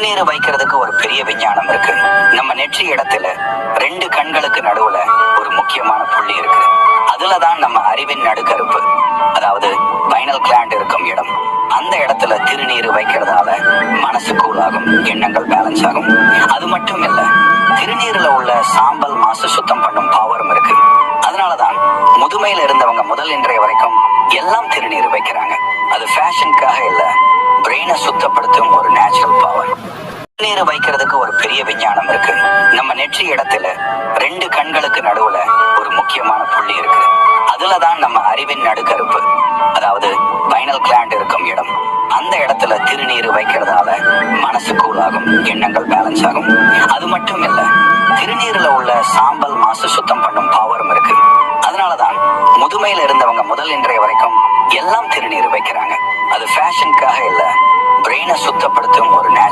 நீர் வைக்கிறதுக்கு ஒரு பெரிய விஞ்ஞானம் இருக்கு. நம்ம நெற்றி இடத்துல 2 கண்களுக்கு நடுவுல ஒரு முக்கியமான புள்ளி இருக்கு. அதுலதான் நம்ம அறிவின் நடுக்கருப்பு, அதாவது பைனல் கிளாண்ட் இருக்கும் இடம். அந்த இடத்துல திருநீர் வைக்கிறதால மனசு கூலாகும், எண்ணங்கள் பேலன்ஸ் ஆகும். அது மட்டும் இல்ல, திருநீர்ல உள்ள சாம்பல் மாசு சுத்தம் பண்ணும் பவரும் இருக்கு. அதனாலதான் முதுமையில இருந்தவங்க முதல் இன்றைய வரைக்கும் எல்லாம் திருநீர் வைக்கிறாங்க. அது ஃபேஷனுக்காக இல்ல, பிரெயினை சுத்தப்படுத்தும் ஒரு நேச்சுரல் பவர். நீர் வைக்கிறதுக்கு ஒரு பெரிய விஞ்ஞானம் இருக்கு. நம்ம நெற்றி இடத்துல 2 கண்களுக்கு நடுவுல ஒரு முக்கியமான புள்ளி இருக்கு. அதுலதான் நம்ம அறிவின் நடுக்கருப்பு, அதாவது பைனல் கிளாண்ட் இருக்கும் இடம். அந்த இடத்துல திருநீர் வைக்கிறதால மனசு கூலாகும், எண்ணங்கள் பேலன்ஸ் ஆகும். அது மட்டும் இல்ல, திருநீர்ல உள்ள சாம்பல் மாசு சுத்தம் பண்ணும் பவரும் இருக்கு. அதனாலதான் முதுமையில இருந்தவங்க முதல் இன்றைய வரைக்கும் எல்லாம் திருநீர் வைக்கிறாங்க. அது ஃபேஷனுக்காக இல்ல, பிரெயினை சுத்தப்படுத்தும் ஒரு நேச்சுரல்